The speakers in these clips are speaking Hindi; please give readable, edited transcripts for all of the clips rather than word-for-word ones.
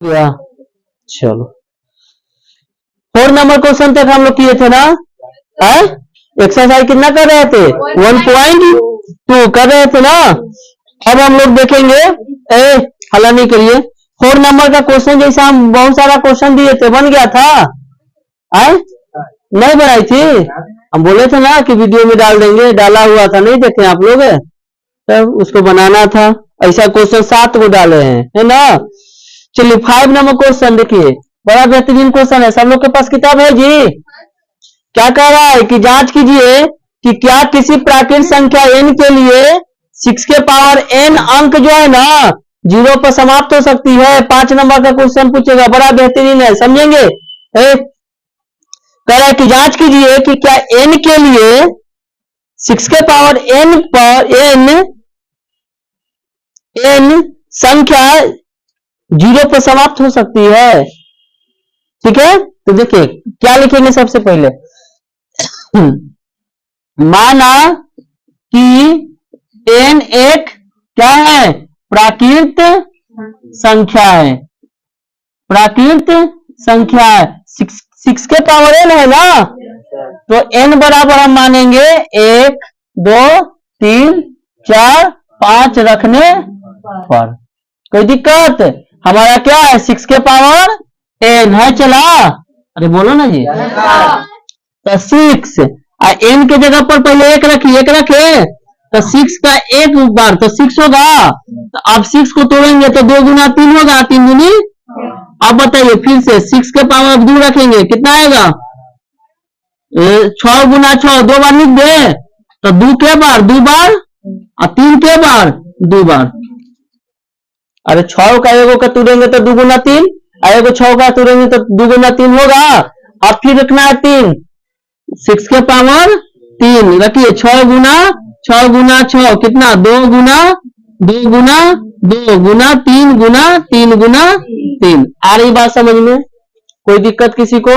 या चलो 4 नंबर क्वेश्चन तक हम लोग किए थे ना। एक्सरसाइज कितना कर रहे थे 1.2 कर रहे थे ना। अब हम लोग देखेंगे हला नहीं करिए 4 नंबर का क्वेश्चन जैसा हम बहुत सारा क्वेश्चन दिए थे बन गया था। नहीं बनाई थी हम बोले थे ना कि वीडियो में डाल देंगे, डाला हुआ था नहीं देखे आप लोग, तब उसको बनाना था। ऐसा क्वेश्चन 7 को डाले हैं है ना। चलिए 5 नंबर क्वेश्चन देखिए, बड़ा बेहतरीन क्वेश्चन है। सब लोग के पास किताब है जी। क्या कह रहा है कि जांच कीजिए कि क्या किसी प्राकृत संख्या n के लिए 6 के पावर n अंक जो है ना 0 पर समाप्त हो सकती है। 5 नंबर का क्वेश्चन पूछेगा, बड़ा बेहतरीन है, समझेंगे। कह रहा है कि जांच कीजिए कि क्या n के लिए 6 के पावर n पर n संख्या 0 पर समाप्त हो सकती है। ठीक है, तो देखिए क्या लिखेंगे सबसे पहले। माना कि n एक क्या है प्राकृत संख्या है, प्राकृत संख्या है। 6 के पावर n है ना, तो n बराबर हम मानेंगे 1 2 3 4 5 रखने पर। कोई दिक्कत? हमारा क्या है 6 के पावर n है, चला। अरे बोलो ना जी। तो 6 n के जगह पर पहले 1 रखिए, 1 रखे तो 6 का एक बार तो 6 होगा। तो अब 6 को तोड़ेंगे तो 2 गुना 3 होगा, 3 दूनी। अब बताइए फिर से 6 के पावर 2 रखेंगे कितना आएगा 6 गुना 6 2 बार लिख दे तो 2 के बार 2 बार और 3 के बार 2 बार। अरे 6 का एगो का तोड़ेंगे तो 2 गुना 3, एगो 6 का तोड़ेंगे तो 2 गुना 3 होगा। अब फिर रखना है 3, 6 के पावर 3 रखिए। 6 गुना 6 कितना 2 गुना 2 गुना 2 गुना 3 गुना 3 गुना 3। आ रही बात समझ में? कोई दिक्कत किसी को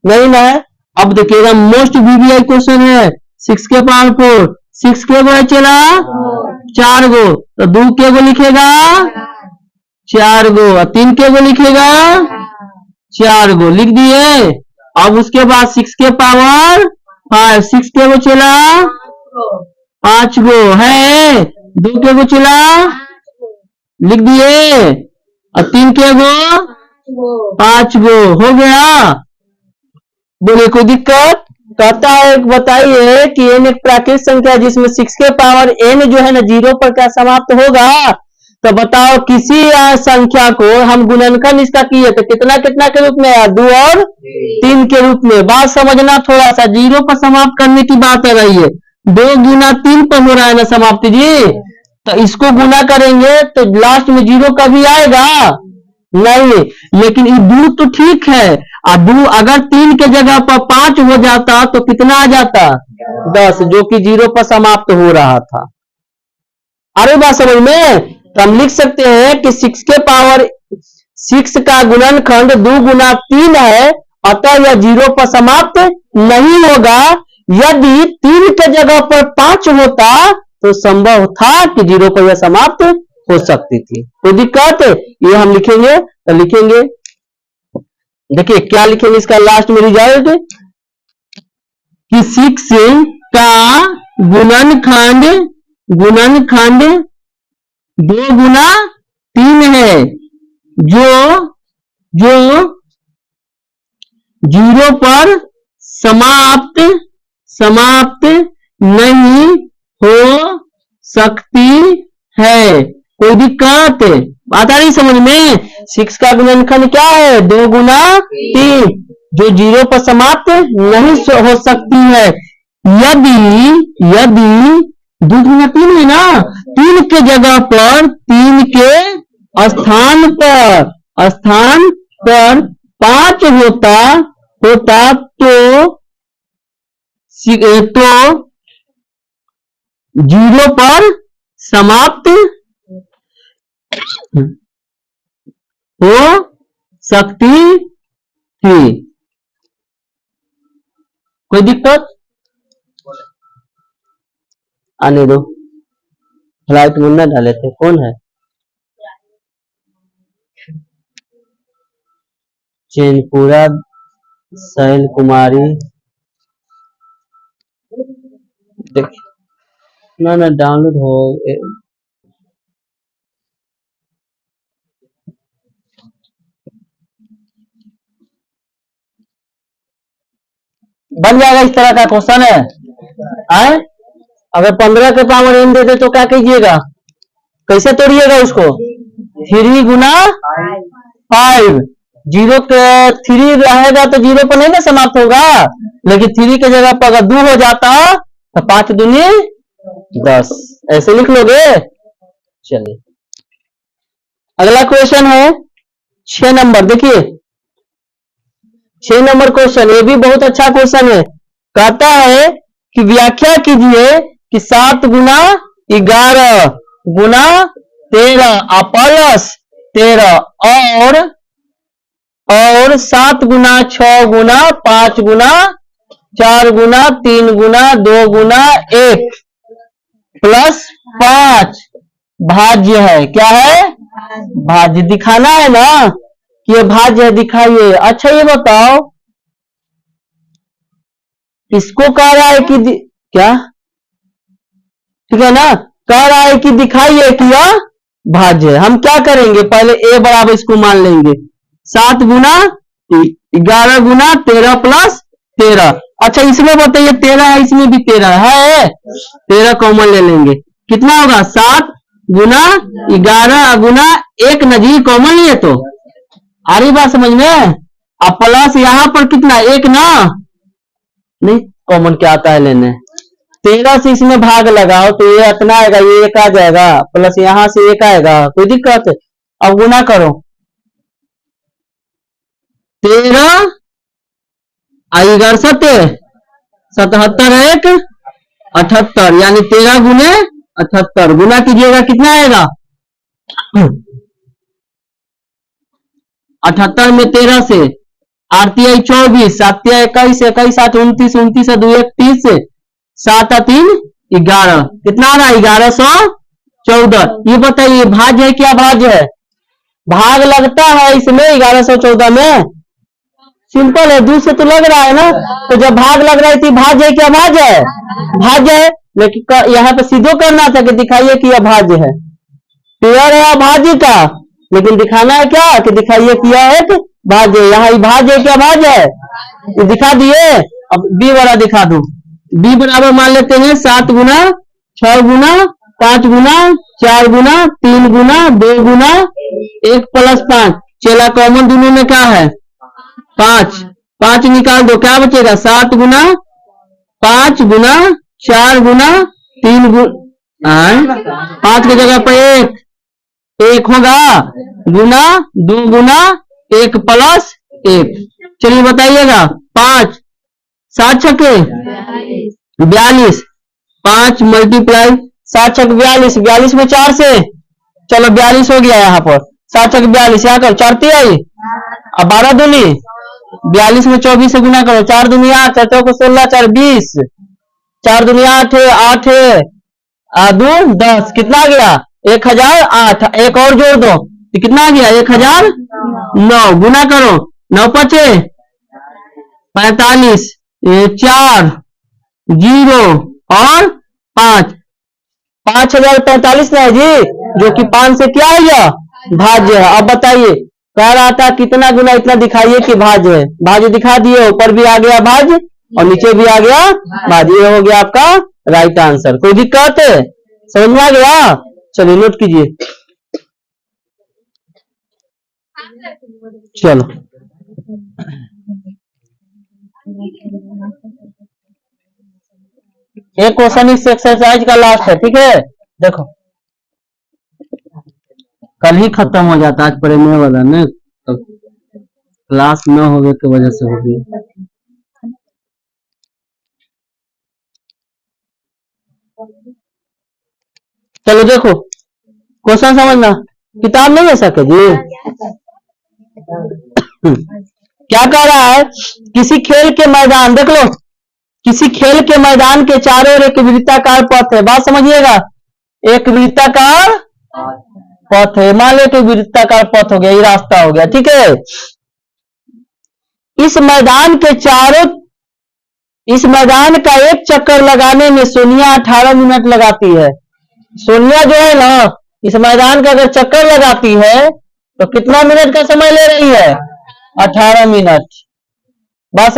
नहीं ना है। अब देखिएगा मोस्ट वीवीआई क्वेश्चन है। 6 के पावर 4 6 के गो चला 4 गो तो 2 के गो लिखेगा 4 गो और 3 के गो लिखेगा 4 गो लिख दिए। अब उसके बाद 6 के पावर 5 6 के गो चला 5 गो है, 2 के गो चला लिख दिए और 3 के गो 5 गो हो गया। बोले कोई दिक्कत? कहता है बताइए कि n एक प्राकृत संख्या है जिसमें 6 के पावर n जो है ना 0 पर क्या समाप्त होगा। तो बताओ किसी संख्या को हम गुणनखंड इसका किए तो कितना कितना के रूप में आया 2 और 3 के रूप में। बात समझना थोड़ा सा, 0 पर समाप्त करने की बात आ रही है। 2 गुना 3 पर हो रहा है ना समाप्ति जी, तो इसको गुना करेंगे तो लास्ट में 0 का भी आएगा नहीं, लेकिन ये 2 तो ठीक है। अब 2 अगर 3 के जगह पर 5 हो जाता तो कितना आ जाता 10, जो कि 0 पर समाप्त हो रहा था। अरे बात समझ में? तो हम लिख सकते हैं कि 6 के पावर 6 का गुणनखंड 2 गुना 3 है, अतः यह 0 पर समाप्त नहीं होगा। यदि 3 के जगह पर 5 होता तो संभव था कि 0 पर यह समाप्त हो सकती थी। कोई दिक्कत? ये हम लिखेंगे तो लिखेंगे, देखिए क्या लिखेंगे इसका लास्ट में रिजल्ट कि 6 का गुणनखंड 2 गुना 3 है, जो 0 पर समाप्त नहीं हो सकती है। कोई दिक्कत? बात आ रही समझ में? 6 का गुणनखंड क्या है 2 गुना 3, जो 0 पर समाप्त नहीं हो सकती है। यदि 2 गुना 3 है ना, 3 के जगह पर 3 के स्थान पर 5 होता तो 0 पर समाप्त हो सकती थी। कोई दिक्कत? आने दो, फ्लाइट में न डाले थे। कौन है? चैनपुरा शैल कुमारी देख ना डाउनलोड हो बन जाएगा। इस तरह का क्वेश्चन है। आए अगर 15 के पावर n दे दे तो क्या कीजिएगा, कैसे तोड़िएगा उसको, 3 गुना 5, 0 के 3 रहेगा तो 0 पर नहीं ना समाप्त होगा, लेकिन 3 के जगह पर अगर 2 हो जाता तो 5 दूनी 10, ऐसे लिख लोगे। चलिए अगला क्वेश्चन है 6 नंबर। देखिए 6 नंबर क्वेश्चन, ये भी बहुत अच्छा क्वेश्चन है। कहता है कि व्याख्या कीजिए कि 7 गुना 11 गुना 13 प्लस 13 और 7 गुना 6 गुना 5 गुना 4 गुना 3 गुना 2 गुना 1 प्लस 5 भाज्य है। क्या है, भाज्य दिखाना है ना कि ये भाज्य है, दिखाइए। अच्छा ये बताओ, इसको कह रहा है कि क्या, ठीक है ना, कह रहा है कि दिखाइए कि यह भाज्य है। हम क्या करेंगे, पहले a बराबर इसको मान लेंगे 7 गुना 11 गुना 13 प्लस 13। अच्छा इसमें बताइए 13 है, इसमें भी 13 है, 13 कॉमन ले लेंगे, कितना होगा 7 गुना 11 गुना 1 नजीक कॉमन लिए तो आ रही बात समझ में। अब प्लस यहां पर कितना 1 ना, नहीं कॉमन क्या आता है लेने, 13 से इसमें भाग लगाओ तो ये इतना आएगा, ये 1 आ जाएगा, प्लस यहां से 1 आएगा, कोई दिक्कत है। अब गुना करो 13 11 77 1 78, यानी 13 गुने 78 गुना कीजिएगा कितना आएगा 78 में 13 से 8 24 7 21 21 8 29 29 2 1 30 7 3 11 कितना आ रहा है 1114। ये बताइए भाज्य है क्या, भाज्य है, भाग लगता है इसमें 1114 में, सिंपल है, दूर से तो लग रहा है ना, तो जब भाग लग रही थी भाज्य है क्या, भाज्य है, भाज्य है। लेकिन यहाँ पे सीधो करना था कि दिखाइए कि यह भाज्य है, पेयर है अभाज्य का, लेकिन दिखाना है क्या कि दिखाइए कि यह एक भाज्य है। यहाँ भाज्य है क्या, भाज्य है, ये दिखा दिए। अब बी वाला दिखा दो, बी बराबर मान लेते हैं 7 गुना 6 गुना 5 गुना 4 गुना 3 गुना 2 गुना 1 प्लस 5, चला कॉमन दोनों में क्या है 5, 5 निकाल दो क्या बचेगा 7 गुना 5 गुना 4 गुना 3 गुना 5 की जगह पर 1 होगा गुना 2 गुना 1 प्लस 1। चलिए बताइएगा 5 7 छक्के 42, 5 मल्टीप्लाई 7 छक 42, 42 में 4 से, चलो 42 हो गया यहाँ पर, 7 छक 42 यहाँ करो 4 आई, अब 12 दूनी 42 में 24 से गुना करो, 4 दूनी 8 4 को 16 4 20, 4 दूनी 8 8 2 10, कितना आ गया 1008। एक और जोड़ दो तो कितना आ गया 1009, गुना करो 9 5 45, 4 0 और 5, 5045 ना है जी, जो कि 5 से क्या है यह भाज्य है। अब बताइए कह रहा था कितना गुना इतना दिखाइए कि भाज्य है, भाज्य दिखा दिए, ऊपर भी आ गया भाज्य और नीचे भी आ गया भाज्य, ये हो गया आपका राइट आंसर। कोई दिक्कत है, समझ में आ गया। चलिए नोट कीजिए, चलो एक क्वेश्चन इस एक्सरसाइज का लास्ट है, ठीक है। देखो कल ही खत्म हो जाता, आज पढ़ने वाला ना, तो क्लास न होने की वजह से हो गई। चलो देखो क्वेश्चन समझना, किताब नहीं है सके जी। क्या कह रहा है, किसी खेल के मैदान, देख लो, किसी खेल के मैदान के चारों ओर एक वृत्ताकार पथ है, बात समझिएगा, एक वृत्ताकार पथ है, मान लो कि वृत्ताकार पथ हो गया, ये रास्ता हो गया, ठीक है। इस मैदान के चारों, इस मैदान का एक चक्कर लगाने में सोनिया 18 मिनट लगाती है। सोनिया जो है ना, इस मैदान का अगर चक्कर लगाती है तो कितना मिनट का समय ले रही है? 18 मिनट। बस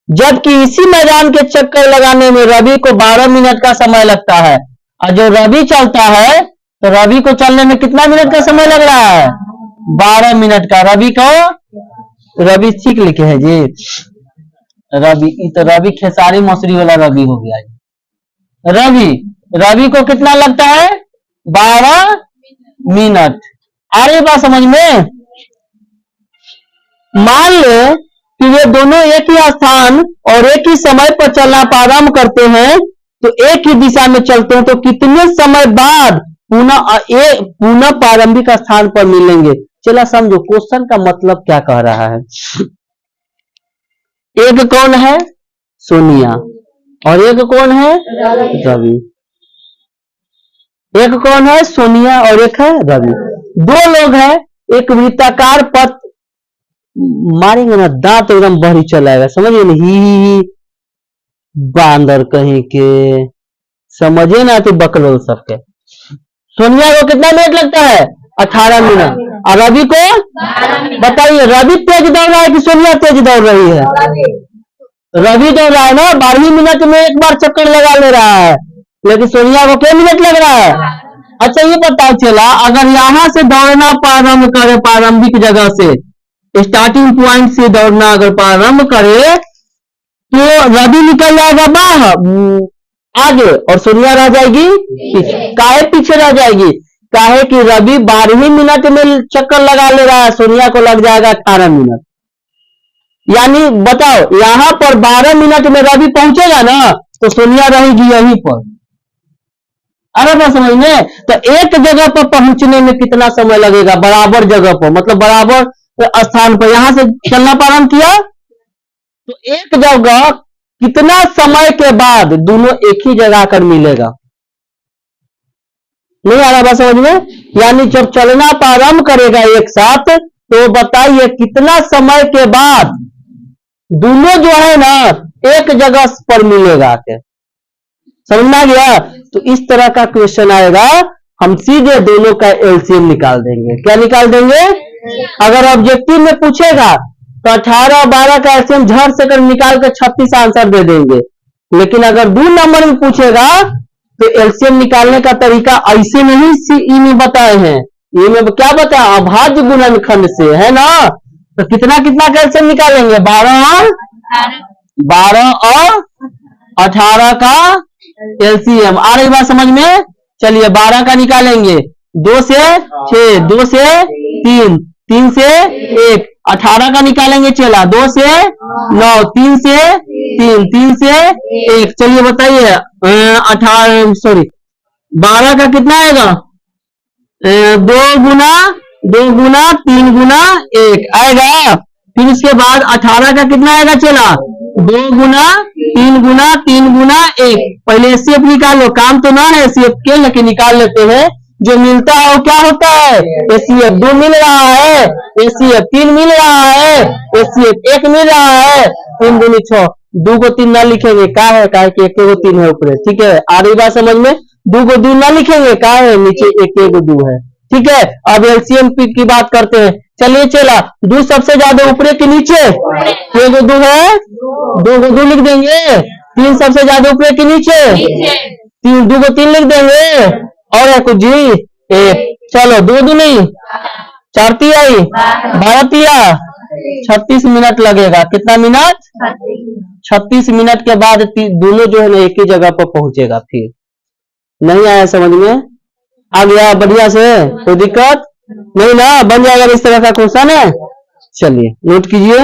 जबकि इसी मैदान के चक्कर लगाने में रवि को 12 मिनट का समय लगता है। और जो रवि चलता है तो रवि को चलने में कितना मिनट का समय लग रहा है? 12 मिनट का। रवि को, रवि ठीक लिखे है जी, रवि तो रवि खेसारी मौसरी वाला रवि हो गया जी। रवि को कितना लगता है? 12 मिनट। आ रही बात समझ में? मान ले कि वे दोनों एक ही स्थान और एक ही समय पर चलना प्रारंभ करते हैं, तो एक ही दिशा में चलते हैं, तो कितने समय बाद पुनः प्रारंभिक स्थान पर मिलेंगे? चला समझो क्वेश्चन का मतलब क्या कह रहा है। एक कौन है? सोनिया। और एक कौन है? रवि। एक कौन है? सोनिया और एक है रवि। दो लोग हैं, एक वृत्ताकार पथ, मारेंगे ना दांत एकदम बहरी चलाएगा, समझिए ना, ही बांदर कहीं के, समझे ना तो बकलोल सबके। सोनिया को कितना मिनट लगता है? 18 मिनट। और रवि को बताइए, रवि तेज दौड़ रहा है कि सोनिया तेज दौड़ रही है? रवि दौड़ रहा है ना, 12 मिनट में एक बार चक्कर लगा ले रहा है, लेकिन सोनिया को क्या मिनट लग रहा है? अच्छा ये पता चला, अगर यहां से दौड़ना प्रारंभ करे, प्रारंभिक जगह से, स्टार्टिंग पॉइंट से दौड़ना अगर प्रारंभ करे, तो रवि निकल जाएगा बाहर आगे और सोनिया रह जाएगी पीछे। काहे पीछे रह जाएगी? काहे कि रवि 12 मिनट में चक्कर लगा ले रहा है, सोनिया को लग जाएगा 18 मिनट। यानी बताओ, यहां पर 12 मिनट में रवि पहुंचेगा ना, तो सोनिया रहेगी यहीं पर। अरे बात समझ में? तो एक जगह पर पहुंचने में कितना समय लगेगा? बराबर जगह पर, मतलब बराबर स्थान पर यहां से चलना प्रारंभ किया, तो एक जगह कितना समय के बाद दोनों एक ही जगह आकर मिलेगा? नहीं आ रहा बात समझ में? यानी जब चलना प्रारंभ करेगा एक साथ, तो बताइए कितना समय के बाद दोनों जो है ना एक जगह पर मिलेगा आके। समझ में आ गया? तो इस तरह का क्वेश्चन आएगा, हम सीधे दोनों का एलसीएम निकाल देंगे। क्या निकाल देंगे? अगर ऑब्जेक्टिव में पूछेगा तो 18 और 12 का एलसीएम झट से कर निकाल कर 36 आंसर दे देंगे। लेकिन अगर 2 नंबर में पूछेगा तो एलसीएम निकालने का तरीका ऐसे नहीं ई में बताए हैं। ई में क्या बताया? अभाज्य गुणनखंड से, है ना? तो कितना कितना का एलसीएम निकालेंगे? 12 और 18 का एलसीएम। आ रही बात समझ में? चलिए 12 का निकालेंगे, 2 से 6, 2 से 3, 3 से 1। 18 का निकालेंगे, चला 2 से 9, 3 से 3, 3 से 1। चलिए बताइए 12 का कितना आएगा? 2 गुना 3 गुना 1 आएगा। फिर उसके बाद 18 का कितना आएगा? चला 2 गुना 3 गुना 3 गुना 1। पहले एसीएफ निकालो, काम तो ना है एसीएफ के, लेकिन निकाल लेते हैं। जो मिलता है वो क्या होता है? एसीएफ 2 मिल रहा है, एसीएफ 3 मिल रहा है, एसीएफ 1 मिल रहा है, 3 दूनी 6। 2 को 3 ना लिखेंगे, क्या है? क्या है कि 1 को 3 है ऊपर, ठीक है? आ रही बात समझ में? 2 को 2 ना लिखेंगे, क्या है? नीचे 1 को 2 है, ठीक है? अब एलसीएम की बात करते हैं। चलिए चला, 2 सबसे ज्यादा ऊपर के नीचे, 1 को 2 है, 2 को 2 लिख देंगे। 3 सबसे ज्यादा ऊपर के नीचे, 2 को 3 लिख देंगे। और है कुछ जी? 1। चलो 2 2 नहीं 4 तिया 12 तिया 36 मिनट लगेगा। कितना मिनट? 36 मिनट के बाद दोनों जो है ना एक ही जगह पर पहुंचेगा। फिर नहीं आया समझ में? आ गया बढ़िया से? कोई दिक्कत नहीं ना? बन जाएगा इस तरह का क्वेश्चन है। चलिए नोट कीजिए।